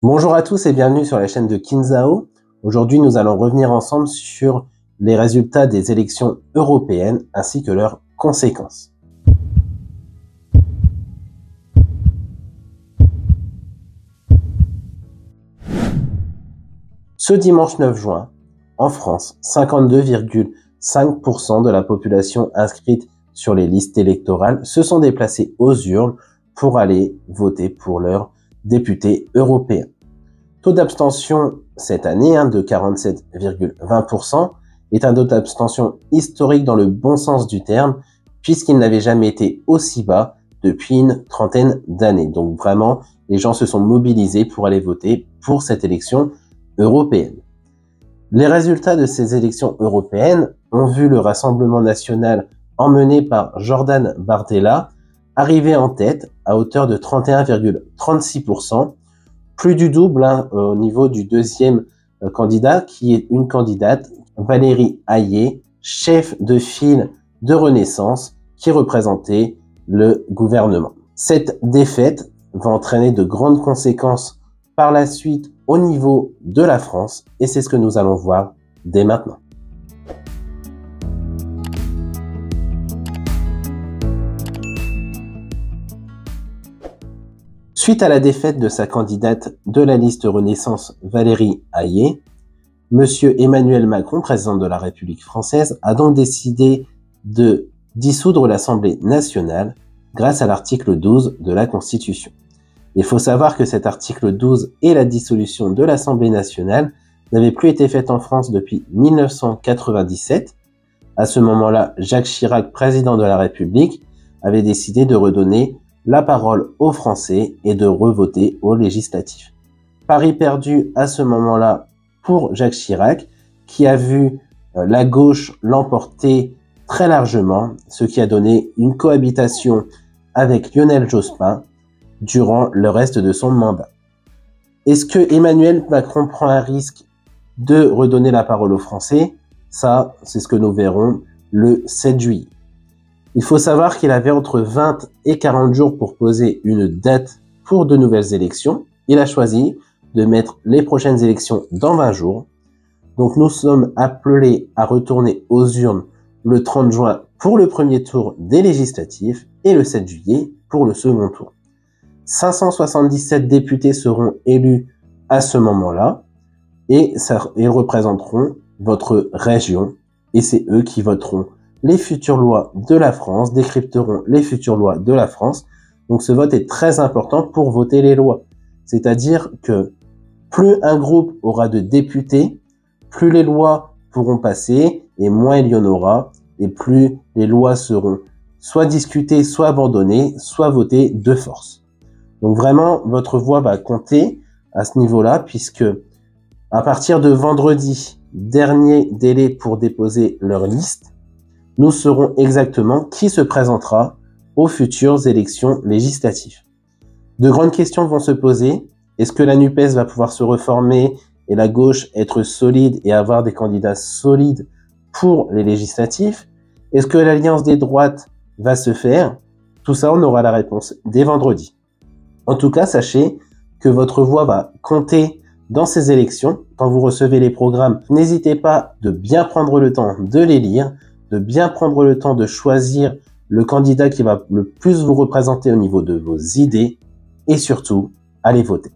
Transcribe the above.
Bonjour à tous et bienvenue sur la chaîne de Kinzao. Aujourd'hui, nous allons revenir ensemble sur les résultats des élections européennes ainsi que leurs conséquences. Ce dimanche 9 juin, en France, 52,5% de la population inscrite sur les listes électorales se sont déplacés aux urnes pour aller voter pour leurs députés européens. Taux d'abstention cette année de 47,20% est un taux d'abstention historique dans le bon sens du terme, puisqu'il n'avait jamais été aussi bas depuis une trentaine d'années. Donc vraiment, les gens se sont mobilisés pour aller voter pour cette élection européenne. Les résultats de ces élections européennes ont vu le Rassemblement national emmené par Jordan Bardella arriver en tête à hauteur de 31,36%, plus du double au niveau du deuxième candidat, qui est une candidate, Valérie Hayé, chef de file de Renaissance, qui représentait le gouvernement. Cette défaite va entraîner de grandes conséquences par la suite au niveau de la France, et c'est ce que nous allons voir dès maintenant. Suite à la défaite de sa candidate de la liste Renaissance, Valérie Hayé, M. Emmanuel Macron, président de la République française, a donc décidé de dissoudre l'Assemblée nationale grâce à l'article 12 de la Constitution. Il faut savoir que cet article 12 et la dissolution de l'Assemblée nationale n'avaient plus été faites en France depuis 1997. À ce moment-là, Jacques Chirac, président de la République, avait décidé de redonner la parole aux Français et de revoter aux législatives. Pari perdu à ce moment-là pour Jacques Chirac, qui a vu la gauche l'emporter très largement, ce qui a donné une cohabitation avec Lionel Jospin durant le reste de son mandat. Est-ce que Emmanuel Macron prend un risque de redonner la parole aux Français? Ça, c'est ce que nous verrons le 7 juillet. Il faut savoir qu'il avait entre 20 et 40 jours pour poser une date pour de nouvelles élections. Il a choisi de mettre les prochaines élections dans 20 jours. Donc nous sommes appelés à retourner aux urnes le 30 juin pour le premier tour des législatives et le 7 juillet pour le second tour. 577 députés seront élus à ce moment-là et ils représenteront votre région et c'est eux qui voteront les futures lois de la France, décrypteront les futures lois de la France. Donc ce vote est très important pour voter les lois. C'est-à-dire que plus un groupe aura de députés, plus les lois pourront passer et moins il y en aura, et plus les lois seront soit discutées, soit abandonnées, soit votées de force. Donc vraiment, votre voix va compter à ce niveau-là, puisque à partir de vendredi, dernier délai pour déposer leur liste, nous saurons exactement qui se présentera aux futures élections législatives. De grandes questions vont se poser. Est-ce que la NUPES va pouvoir se reformer et la gauche être solide et avoir des candidats solides pour les législatives? Est-ce que l'alliance des droites va se faire? Tout ça, on aura la réponse dès vendredi. En tout cas, sachez que votre voix va compter dans ces élections. Quand vous recevez les programmes, n'hésitez pas de bien prendre le temps de les lire, de bien prendre le temps de choisir le candidat qui va le plus vous représenter au niveau de vos idées et surtout, allez voter.